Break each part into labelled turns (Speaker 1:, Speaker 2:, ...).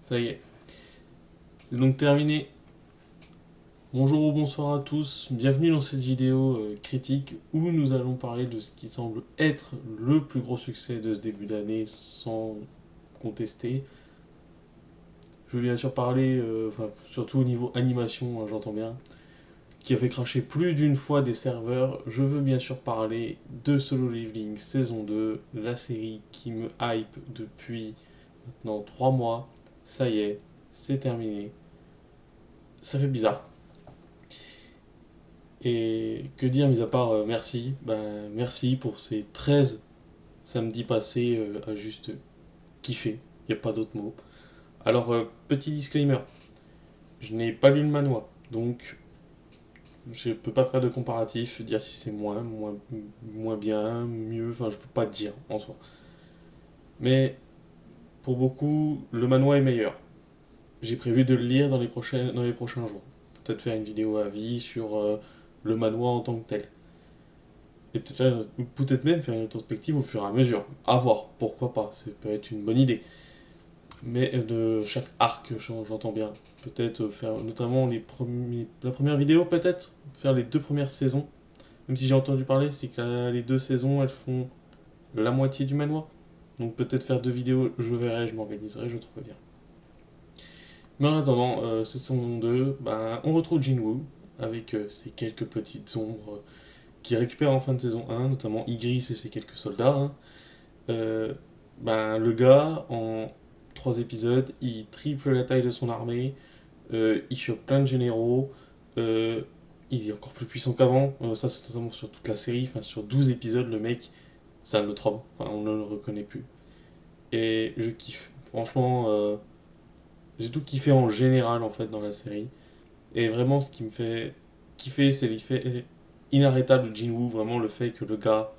Speaker 1: Ça y est, c'est donc terminé. Bonjour ou bonsoir à tous, bienvenue dans cette vidéo critique où nous allons parler de ce qui semble être le plus gros succès de ce début d'année sans contester. Je veux bien sûr parler, surtout au niveau animation, hein, j'entends bien, qui a fait cracher plus d'une fois des serveurs. Je veux bien sûr parler de Solo Leveling saison 2, la série qui me hype depuis maintenant 3 mois. Ça y est, c'est terminé. Ça fait bizarre. Et que dire, mis à part merci, ben, merci pour ces 13 samedis passés à juste kiffer, il n'y a pas d'autre mot. Alors, petit disclaimer, je n'ai pas lu le manoir, donc je ne peux pas faire de comparatif, dire si c'est moins bien, mieux, enfin je peux pas te dire en soi. Mais pour beaucoup, le manoir est meilleur. J'ai prévu de le lire dans les prochains jours. Peut-être faire une vidéo à vie sur le manoir en tant que tel. Et peut-être même faire une rétrospective au fur et à mesure. À voir, pourquoi pas, ça peut être une bonne idée. Mais de chaque arc, j'entends bien. Peut-être faire notamment la première vidéo, peut-être faire les deux premières saisons. Même si j'ai entendu parler, c'est que les deux saisons, elles font la moitié du manoir. Donc peut-être faire deux vidéos, je verrai, je m'organiserai, je trouverai bien. Mais en attendant, saison 2, ben, on retrouve Jinwoo avec ses quelques petites ombres qui récupère en fin de saison 1, notamment Igris et ses quelques soldats. Hein. Euh, ben, le gars, en 3 épisodes, il triple la taille de son armée, il chope plein de généraux, euh, il est encore plus puissant qu'avant. Ça, c'est notamment sur toute la série. Enfin, sur 12 épisodes, le mec, c'est un autre homme. Enfin, on ne le reconnaît plus. Et je kiffe. Franchement, j'ai tout kiffé en général, en fait, dans la série. Et vraiment, ce qui me fait kiffer, c'est l'effet inarrêtable de Jinwoo. Vraiment, le fait que le gars,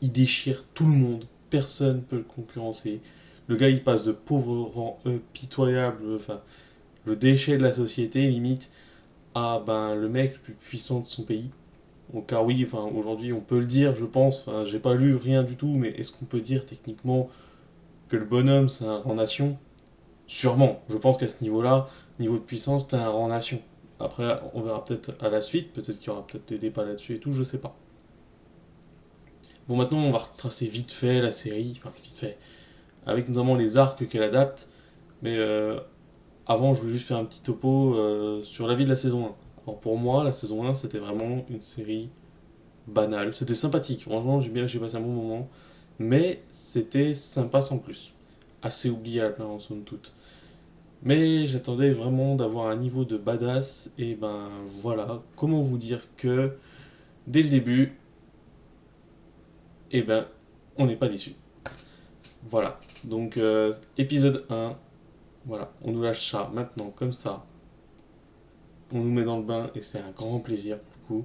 Speaker 1: il déchire tout le monde. Personne ne peut le concurrencer. Le gars, il passe de pauvre rang pitoyable, enfin, le déchet de la société, limite, à ben, le mec le plus puissant de son pays. Au car oui, enfin, aujourd'hui, on peut le dire, je pense. Enfin, j'ai pas lu rien du tout, mais est-ce qu'on peut dire techniquement que le bonhomme, c'est un rang nation? Sûrement. Je pense qu'à ce niveau-là, niveau de puissance, c'est un rang nation. Après, on verra peut-être à la suite, peut-être qu'il y aura peut-être des débats là-dessus et tout, je sais pas. Bon, maintenant, on va retracer vite fait la série, enfin, vite fait, avec notamment les arcs qu'elle adapte. Mais avant, je voulais juste faire un petit topo sur la vie de la saison 1. Alors pour moi, la saison 1, c'était vraiment une série banale. C'était sympathique, franchement, j'ai passé un bon moment. Mais c'était sympa sans plus. Assez oubliable, hein, en somme toute. Mais j'attendais vraiment d'avoir un niveau de badass. Et ben voilà, comment vous dire que dès le début, et ben on n'est pas déçu. Voilà, donc épisode 1, voilà, on nous lâche ça maintenant comme ça. On nous met dans le bain et c'est un grand plaisir du coup.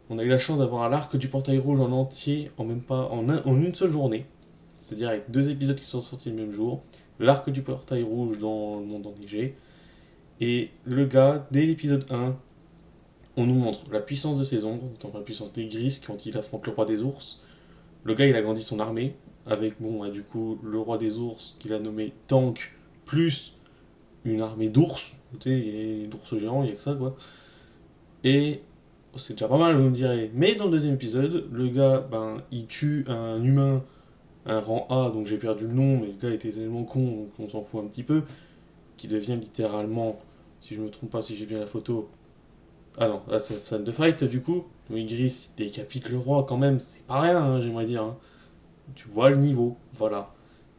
Speaker 1: On a eu la chance d'avoir l'arc du portail rouge en entier en même pas en une seule journée. C'est-à-dire avec deux épisodes qui sont sortis le même jour. L'arc du portail rouge dans le monde enneigé. Et le gars, dès l'épisode 1, on nous montre la puissance de ses ombres, notamment la puissance des Gris quand il affronte le roi des ours. Le gars, il a grandi son armée avec, bon, du coup, le roi des ours qu'il a nommé Tank, plus une armée d'ours. Tu sais, d'ours géants, il y a que ça, quoi. Et c'est déjà pas mal, vous me direz. Mais dans le deuxième épisode, le gars, ben, il tue un humain, un rang A, donc j'ai perdu le nom, mais le gars était tellement con, donc on s'en fout un petit peu, qui devient littéralement, si je me trompe pas, si j'ai bien la photo. Ah non, là c'est la scène de fight du coup. Oui, Gris il décapite le roi quand même, c'est pas rien, hein, j'aimerais dire. Hein. Tu vois le niveau, voilà.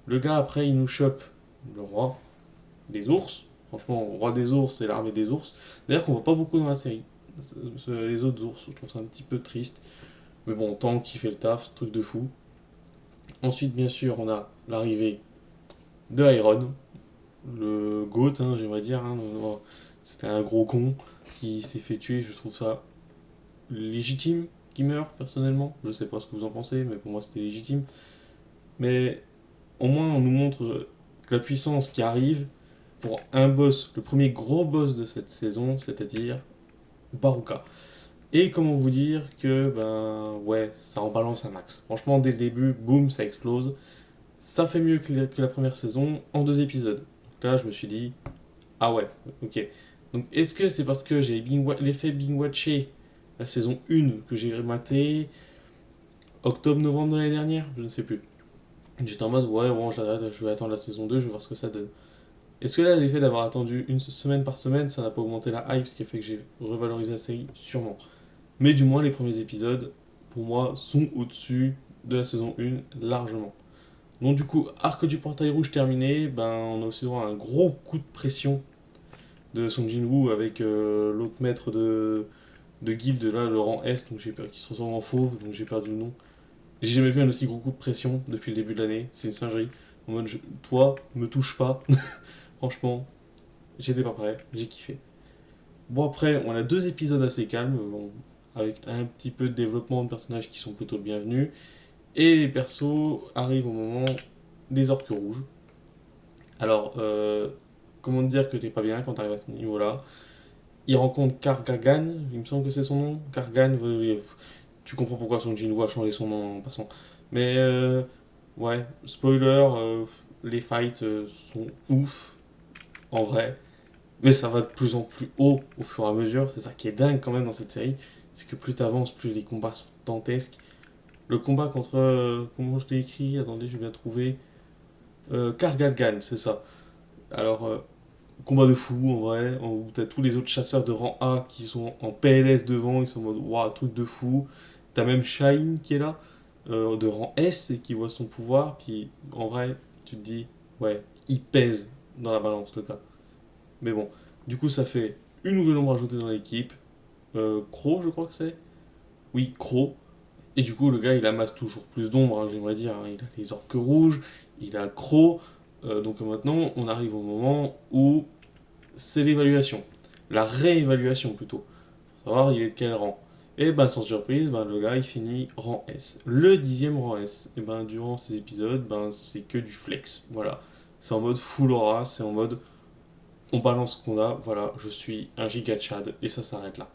Speaker 1: Le gars après il nous chope le roi des ours. Franchement, roi des ours et l'armée des ours. D'ailleurs qu'on voit pas beaucoup dans la série. Les autres ours, je trouve ça un petit peu triste. Mais bon, tant qu'il fait le taf, truc de fou. Ensuite, bien sûr, on a l'arrivée de Iron, le GOAT, hein, j'aimerais dire. Hein, c'était un gros con qui s'est fait tuer, je trouve ça légitime qu'il meure, personnellement. Je sais pas ce que vous en pensez, mais pour moi c'était légitime. Mais au moins on nous montre la puissance qui arrive pour un boss, le premier gros boss de cette saison, c'est-à-dire Baruka. Et comment vous dire que, ben ouais, ça en balance un max. Franchement, dès le début, boum, ça explose. Ça fait mieux que la première saison en deux épisodes. Là, je me suis dit, ah ouais, ok. Donc, est-ce que c'est parce que j'ai l'effet binge-watché la saison 1 que j'ai maté octobre-novembre de l'année dernière? Je ne sais plus. J'étais en mode, ouais, bon, j'arrête, je vais attendre la saison 2, je vais voir ce que ça donne. Est-ce que là, l'effet d'avoir attendu une semaine par semaine, ça n'a pas augmenté la hype, ce qui a fait que j'ai revalorisé la série? Sûrement. Mais du moins, les premiers épisodes, pour moi, sont au-dessus de la saison 1, largement. Donc du coup, arc du portail rouge terminé, ben, on a aussi droit à un gros coup de pression de Song Jin-woo avec l'autre maître de guilde, là, le rang S, donc qui se transforme en fauve, donc j'ai perdu le nom. J'ai jamais vu un aussi gros coup de pression depuis le début de l'année, c'est une singerie. En mode, toi, me touche pas. Franchement, j'étais pas prêt, j'ai kiffé. Bon, après, on a deux épisodes assez calmes, bon, avec un petit peu de développement de personnages qui sont plutôt le bienvenu. Et les persos arrivent au moment des orques rouges. Alors, comment te dire que t'es pas bien quand t'arrives à ce niveau-là? Il rencontre Kargagan, il me semble que c'est son nom. Kargan, tu comprends pourquoi son Jinwoo a changé son nom en passant. Mais, ouais, spoiler, les fights sont ouf, en vrai. Mais ça va de plus en plus haut au fur et à mesure. C'est ça qui est dingue quand même dans cette série. C'est que plus t'avances, plus les combats sont dantesques. Le combat contre. Comment je l'ai écrit? Attendez, je vais bien trouver. Kargalgan, c'est ça. Alors, combat de fou en vrai, où t'as tous les autres chasseurs de rang A qui sont en PLS devant, ils sont en mode waouh, truc de fou. T'as même Shine qui est là, de rang S, et qui voit son pouvoir, puis en vrai, tu te dis, ouais, il pèse dans la balance le gars. Mais bon, du coup, ça fait une nouvelle ombre ajoutée dans l'équipe. Crow, je crois que c'est. Oui, Crow. Et du coup, le gars, il amasse toujours plus d'ombre, hein, j'aimerais dire, hein. Il a les orques rouges, il a Crow. Donc maintenant, on arrive au moment où c'est l'évaluation. La réévaluation plutôt. Pour savoir il est de quel rang. Et ben sans surprise, ben, le gars il finit rang S. Le 10e rang S. Et ben durant ces épisodes, ben c'est que du flex. Voilà. C'est en mode full aura, c'est en mode on balance ce qu'on a, voilà, je suis un giga Chad et ça s'arrête là.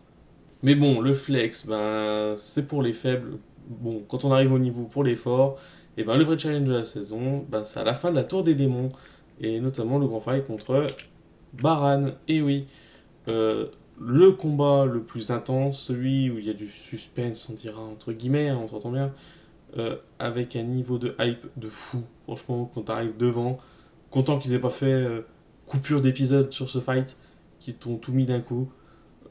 Speaker 1: Mais bon, le flex, ben c'est pour les faibles. Bon, quand on arrive au niveau pour les forts, et ben le vrai challenge de la saison, ben c'est à la fin de la tour des démons. Et notamment le grand fight contre Baran. Et oui, euh, le combat le plus intense, celui où il y a du suspense, on dira entre guillemets, hein, on s'entend bien, avec un niveau de hype de fou. Franchement, quand t'arrives devant, content qu'ils aient pas fait coupure d'épisode sur ce fight, qu'ils t'ont tout mis d'un coup,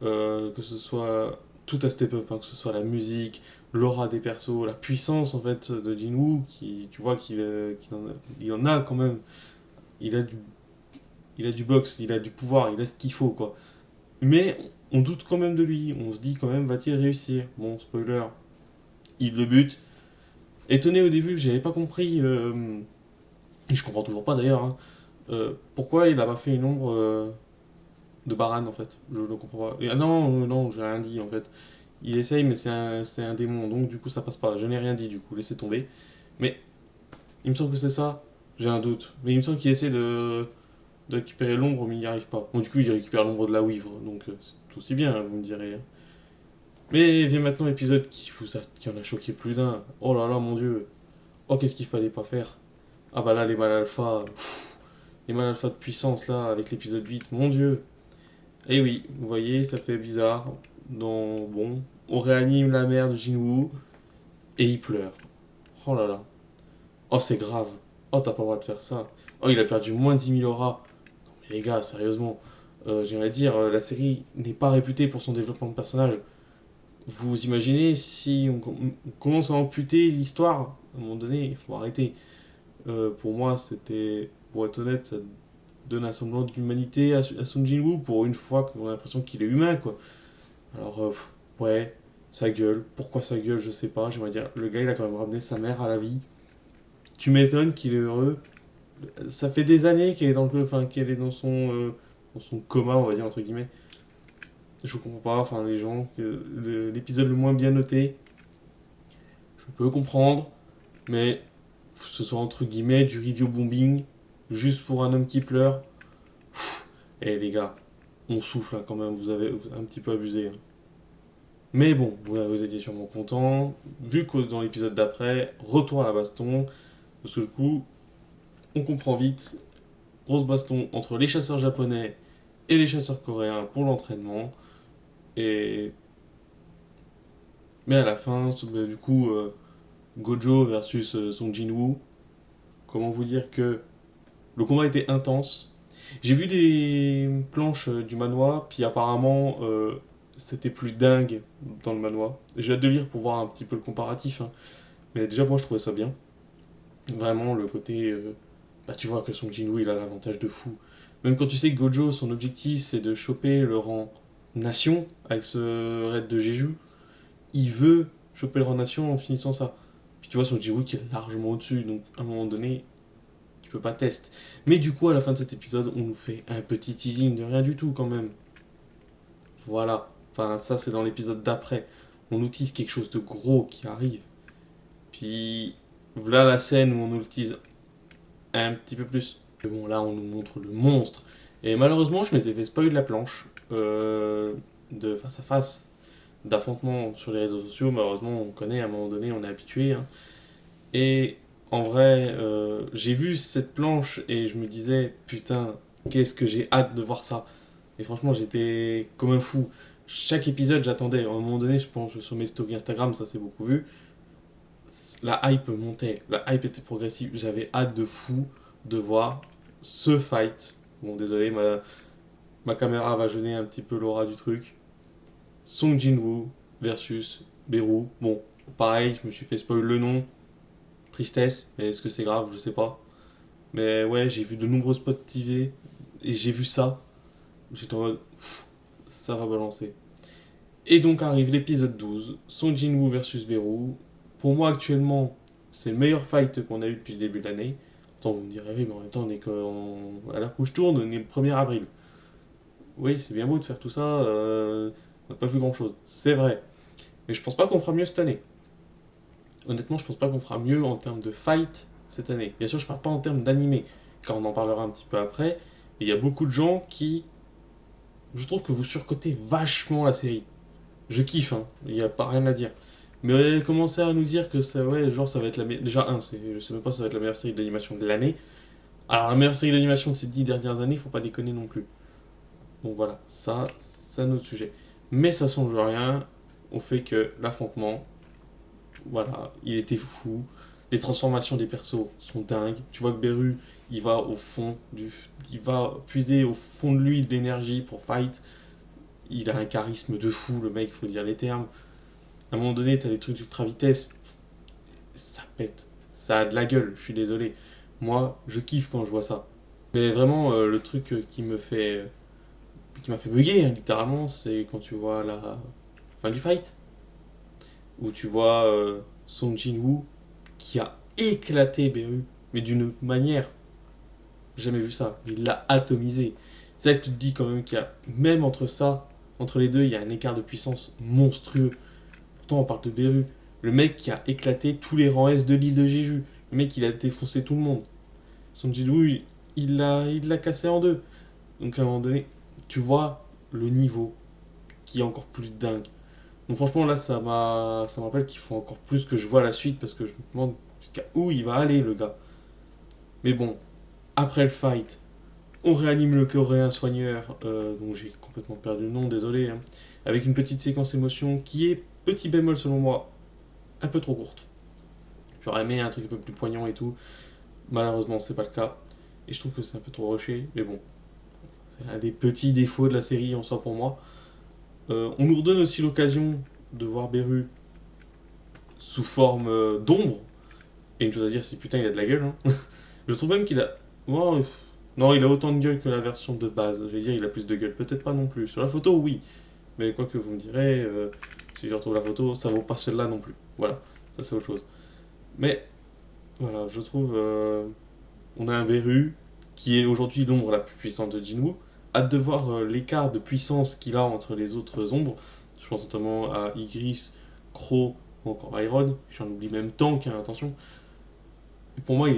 Speaker 1: que ce soit tout à step up, hein, que ce soit la musique, l'aura des persos, la puissance en fait de Jinwoo, qui tu vois qu'il en a quand même, il a du, il a du box, il a du pouvoir, il a ce qu'il faut quoi. Mais on doute quand même de lui. On se dit quand même, va-t-il réussir? Bon, spoiler, il le bute. Étonné au début, j'avais pas compris, et je comprends toujours pas d'ailleurs, hein, pourquoi il a pas fait une ombre de Baran en fait. Je ne comprends pas. Ah non, non, j'ai rien dit en fait. Il essaye, mais c'est un démon, donc du coup ça passe pas. Je n'ai rien dit du coup, laissez tomber. Mais il me semble que c'est ça, j'ai un doute. Mais il me semble qu'il essaie de récupérer l'ombre, mais il n'y arrive pas. Bon, du coup, il récupère l'ombre de la Wivre, donc c'est tout aussi bien, hein, vous me direz, hein. Mais vient maintenant l'épisode qui en a choqué plus d'un. Oh là là, mon dieu. Oh, qu'est-ce qu'il fallait pas faire. Ah bah là, les mal alpha. Les mal alpha de puissance là, avec l'épisode 8. Mon dieu. Et oui, vous voyez, ça fait bizarre. Bon, on réanime la mère de Jinwoo et il pleure. Oh là là. Oh, c'est grave. Oh, t'as pas le droit de faire ça. Oh, il a perdu moins de 10 000 auras. Mais les gars, sérieusement. J'aimerais dire, la série n'est pas réputée pour son développement de personnage. Vous imaginez si on commence à amputer l'histoire, à un moment donné, il faut arrêter. Pour moi, c'était, pour être honnête, ça donne un semblant d'humanité à Sung Jin-woo pour une fois qu'on a l'impression qu'il est humain, quoi. Alors, ouais, sa gueule. Pourquoi sa gueule, je sais pas. J'aimerais dire, le gars, il a quand même ramené sa mère à la vie. Tu m'étonnes qu'il est heureux. Ça fait des années qu'elle est enfin, qu'elle est dans son coma, on va dire entre guillemets. Je comprends pas, enfin les gens, l'épisode le moins bien noté, je peux comprendre, mais ce soit entre guillemets du review bombing, juste pour un homme qui pleure. Eh les gars, on souffle hein, quand même, vous avez un petit peu abusé, hein. Mais bon, vous étiez sûrement content, vu que dans l'épisode d'après, retour à la baston, parce que du coup, on comprend vite, grosse baston entre les chasseurs japonais et les chasseurs coréens pour l'entraînement. Et mais à la fin, du coup, Gojo versus Song Jin-woo. Comment vous dire que le combat était intense. J'ai vu des planches du manoir, puis apparemment c'était plus dingue dans le manoir. J'ai hâte de lire pour voir un petit peu le comparatif, hein. Mais déjà moi je trouvais ça bien. Vraiment le côté, bah tu vois que Song Jin-woo il a l'avantage de fou. Même quand tu sais que Gojo son objectif c'est de choper le rang nation avec ce raid de Jeju, il veut choper le rang nation en finissant ça. Puis tu vois Song Jin-woo qui est largement au-dessus, donc à un moment donné tu peux pas tester. Mais du coup, à la fin de cet épisode, on nous fait un petit teasing de rien du tout quand même. Voilà. Enfin, ça, c'est dans l'épisode d'après. On nous tease quelque chose de gros qui arrive. Puis, voilà la scène où on nous le tease un petit peu plus. Mais bon, là, on nous montre le monstre. Et malheureusement, je m'étais fait spoil de la planche de face à face, d'affrontement sur les réseaux sociaux. Malheureusement, on connaît, à un moment donné, on est habitué, hein. Et en vrai, j'ai vu cette planche et je me disais, putain, qu'est-ce que j'ai hâte de voir ça. Et franchement, j'étais comme un fou. Chaque épisode, j'attendais. À un moment donné, je pense sur mes stories Instagram, ça s'est beaucoup vu. La hype montait, la hype était progressive. J'avais hâte de fou de voir ce fight. Bon, désolé, ma caméra va gêner un petit peu l'aura du truc. Song Jin-woo versus Beru. Bon, pareil, je me suis fait spoil le nom. Tristesse, mais est-ce que c'est grave? Je sais pas. Mais ouais, j'ai vu de nombreux spots TV et j'ai vu ça. J'étais en mode, ça va balancer. Et donc arrive l'épisode 12, Song Jin-woo versus Beru. Pour moi actuellement, c'est le meilleur fight qu'on a eu depuis le début de l'année. Attends, vous me direz, oui, mais en même temps, on est à l'heure où je tourne, on est le 1er avril. Oui, c'est bien beau de faire tout ça, on n'a pas vu grand chose. C'est vrai. Mais je pense pas qu'on fera mieux cette année. Honnêtement, je pense pas qu'on fera mieux en termes de fight cette année. Bien sûr, je parle pas en termes d'animé, car on en parlera un petit peu après. Il y a beaucoup de gens qui, je trouve que vous surcotez vachement la série. Je kiffe, hein, il n'y a pas rien à dire. Mais commencer à nous dire que ça, ouais, genre ça va être la meilleure. Déjà, je sais même pas si ça va être la meilleure série d'animation de l'année. Alors, la meilleure série d'animation de ces 10 dernières années, faut pas déconner non plus. Donc voilà, ça, c'est un autre sujet. Mais ça change rien au fait que l'affrontement, voilà, il était fou. Les transformations des persos sont dingues. Tu vois que Beru, il va puiser au fond de lui de l'énergie pour fight. Il a un charisme de fou, le mec, faut dire les termes. À un moment donné, t'as des trucs d'ultra vitesse, ça pète. Ça a de la gueule, je suis désolé. Moi, je kiffe quand je vois ça. Mais vraiment, le truc qui m'a fait bugger, hein, littéralement, c'est quand tu vois la fin du fight, où tu vois Song Jin-woo qui a éclaté Beru, mais d'une manière jamais vu ça. Il l'a atomisé. C'est là que tu te dis quand même qu'il y a, même entre ça, entre les deux, il y a un écart de puissance monstrueux. Pourtant, on parle de Beru. Le mec qui a éclaté tous les rangs S de l'île de Jeju. Le mec, il a défoncé tout le monde. Son Jin-woo, il l'a cassé en deux. Donc à un moment donné, tu vois le niveau qui est encore plus dingue. Donc franchement, là, ça me rappelle qu'il faut encore plus que je vois la suite parce que je me demande jusqu'à où il va aller, le gars. Mais bon, après le fight, on réanime le coréen soigneur, dont j'ai complètement perdu le nom, désolé, hein, avec une petite séquence émotion qui est, petit bémol selon moi, un peu trop courte. J'aurais aimé un truc un peu plus poignant et tout. Malheureusement, c'est pas le cas. Et je trouve que c'est un peu trop rushé, mais bon, c'est un des petits défauts de la série en soi pour moi. On nous redonne aussi l'occasion de voir Beru sous forme d'ombre. Et une chose à dire, c'est putain, il a de la gueule, hein. Je trouve même qu'il a. Oh, non, il a autant de gueule que la version de base. Je vais dire, il a plus de gueule. Peut-être pas non plus. Sur la photo, oui. Mais quoi que vous me direz, si je retrouve la photo, ça vaut pas celle-là non plus. Voilà, ça c'est autre chose. Mais voilà, je trouve. On a un Beru qui est aujourd'hui l'ombre la plus puissante de Jinwoo. Hâte de voir l'écart de puissance qu'il a entre les autres ombres. Je pense notamment à Igris, Crow ou encore Iron. J'en oublie même Tank, hein, attention. Et pour moi,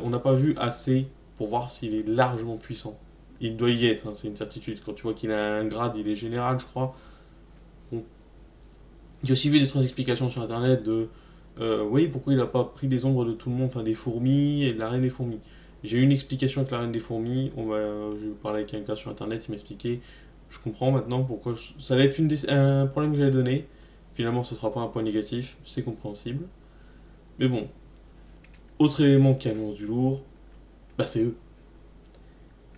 Speaker 1: on n'a pas vu assez pour voir s'il est largement puissant. Il doit y être, hein, c'est une certitude. Quand tu vois qu'il a un grade, il est général, je crois. Bon. J'ai aussi vu des trois explications sur internet de oui, pourquoi il n'a pas pris les ombres de tout le monde, enfin des fourmis et de la reine des fourmis. J'ai eu une explication avec la Reine des Fourmis, j'ai parlé avec un gars sur internet, il m'a expliqué, je comprends maintenant pourquoi ça allait être un problème que j'allais donner. Finalement, ce sera pas un point négatif, c'est compréhensible. Mais bon, autre élément qui annonce du lourd, bah c'est eux.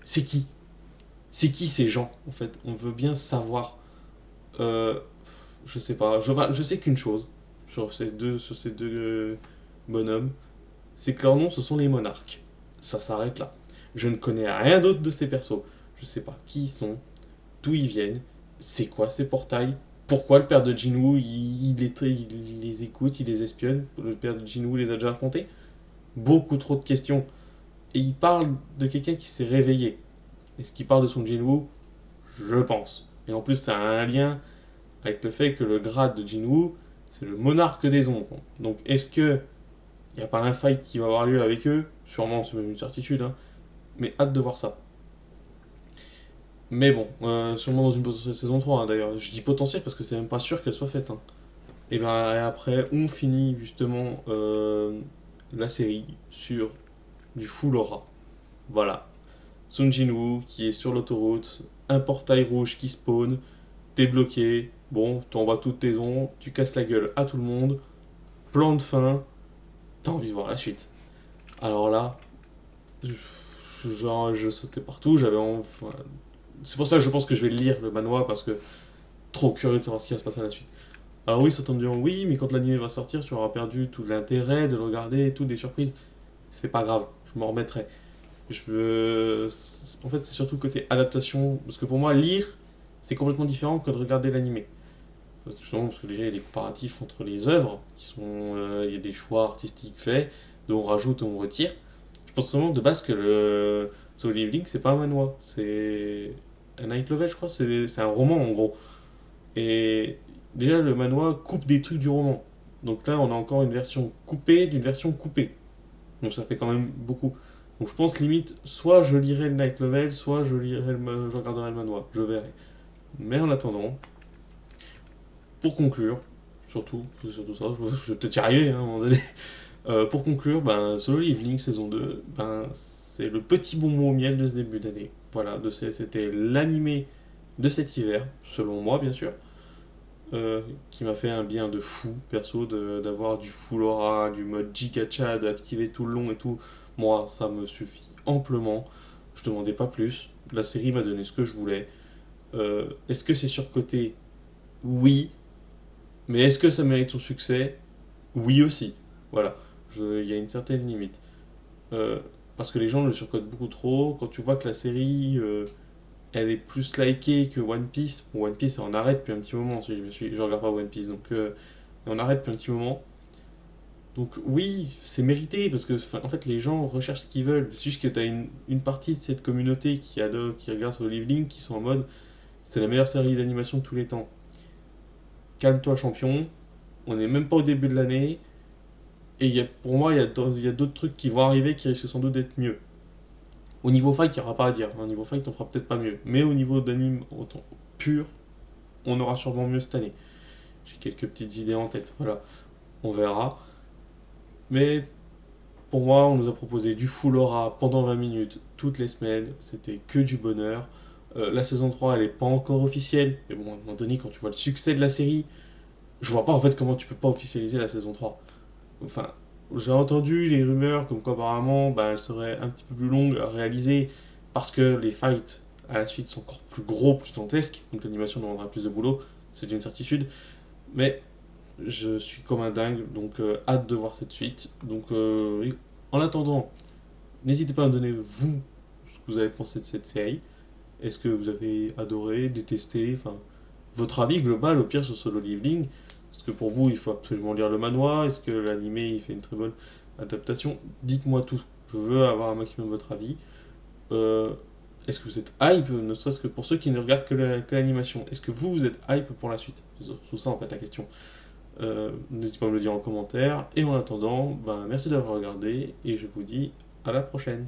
Speaker 1: C'est qui? C'est qui ces gens, en fait? On veut bien savoir. Euh, je sais pas. Je sais qu'une chose sur ces deux bonhommes, c'est que leurs noms, ce sont les monarques. Ça s'arrête là. Je ne connais rien d'autre de ces persos. Je sais pas qui ils sont, d'où ils viennent, c'est quoi ces portails, pourquoi le père de Jinwoo, il les écoute, il les espionne, le père de Jinwoo les a déjà affrontés. Beaucoup trop de questions. Et il parle de quelqu'un qui s'est réveillé. Est-ce qu'il parle de son Jinwoo? Je pense. Et en plus, ça a un lien avec le fait que le grade de Jinwoo, c'est le monarque des ombres. Donc est-ce que il n'y a pas un fight qui va avoir lieu avec eux? Sûrement, c'est même une certitude, hein. Mais hâte de voir ça. Mais bon, sûrement dans une potentielle saison 3, hein, d'ailleurs. Je dis potentiel parce que c'est même pas sûr qu'elle soit faite, hein. Et bien après, on finit justement la série sur du full aura. Voilà. Sun Jinwoo qui est sur l'autoroute, un portail rouge qui spawn, t'es bloqué, bon, t'envoies toutes tes ondes, tu casses la gueule à tout le monde, plan de fin, t'as envie de voir la suite. Alors là, genre, je sautais partout, c'est pour ça que je pense que je vais lire le manhwa parce que trop curieux de savoir ce qui va se passer à la suite. Alors oui, certains me diront oui, mais quand l'anime va sortir, tu auras perdu tout l'intérêt de le regarder et tout, des surprises. C'est pas grave, je m'en remettrai. En fait, c'est surtout côté adaptation, parce que pour moi, lire, c'est complètement différent que de regarder l'animé. Justement, parce que déjà, il y a des comparatifs entre les œuvres, il y a des choix artistiques faits, dont on rajoute et on retire. Je pense vraiment de base que le Solo Leveling, c'est pas un manhwa, c'est un night novel, je crois, c'est un roman en gros. Et déjà, le manhwa coupe des trucs du roman. Donc là, on a encore une version coupée d'une version coupée. Donc ça fait quand même beaucoup. Donc je pense limite, soit je lirai le night novel, soit je regarderai le manhwa. Je verrai. Mais en attendant, pour conclure, c'est surtout ça, je vais peut-être y arriver hein, à un moment donné. Pour conclure, ben, Solo Leveling saison 2, ben, c'est le petit bonbon au miel de ce début d'année. Voilà, c'était l'animé de cet hiver, selon moi bien sûr, qui m'a fait un bien de fou, perso, d'avoir du full aura, du mode Gigacha, d'activer tout le long et tout. Moi, ça me suffit amplement. Je demandais pas plus. La série m'a donné ce que je voulais. Est-ce que c'est surcoté? Oui. Mais est-ce que ça mérite son succès? Oui aussi. Voilà. Il y a une certaine limite. Euh, Parce que les gens le surcotent beaucoup trop. Quand tu vois que la série, elle est plus likée que One Piece. Bon, One Piece, on arrête depuis un petit moment. Je regarde pas One Piece, donc on arrête depuis un petit moment. Donc oui, c'est mérité parce que en fait les gens recherchent ce qu'ils veulent. C'est juste que tu as une partie de cette communauté qui regarde sur le Leveling qui sont en mode c'est la meilleure série d'animation de tous les temps. Calme-toi champion, on n'est même pas au début de l'année et pour moi il y a d'autres trucs qui vont arriver qui risquent sans doute d'être mieux. Au niveau fight, il n'y aura pas à dire. Au niveau fight, on fera peut-être pas mieux. Mais au niveau d'anime pur, on aura sûrement mieux cette année. J'ai quelques petites idées en tête, voilà. On verra. Mais pour moi, on nous a proposé du full aura pendant 20 minutes toutes les semaines. C'était que du bonheur. La saison 3, elle n'est pas encore officielle. Mais bon, à un moment donné, quand tu vois le succès de la série, je vois pas en fait comment tu peux pas officialiser la saison 3. Enfin, j'ai entendu les rumeurs comme quoi apparemment bah, elle serait un petit peu plus longue à réaliser parce que les fights à la suite sont encore plus gros, plus dantesques. Donc l'animation demandera plus de boulot, c'est une certitude. Mais je suis comme un dingue, donc hâte de voir cette suite. Donc en attendant, n'hésitez pas à me donner vous ce que vous avez pensé de cette série. Est-ce que vous avez adoré, détesté, enfin votre avis global au pire sur Solo Leveling. Est-ce que pour vous il faut absolument lire le manhwa? Est-ce que l'animé il fait une très bonne adaptation? Dites-moi tout. Je veux avoir un maximum votre avis. Euh, Est-ce que vous êtes hype, ne serait-ce que pour ceux qui ne regardent que l'animation? Est-ce que vous êtes hype pour la suite? C'est tout ça en fait la question. N'hésitez pas à me le dire en commentaire. Et en attendant, ben, merci d'avoir regardé et je vous dis à la prochaine.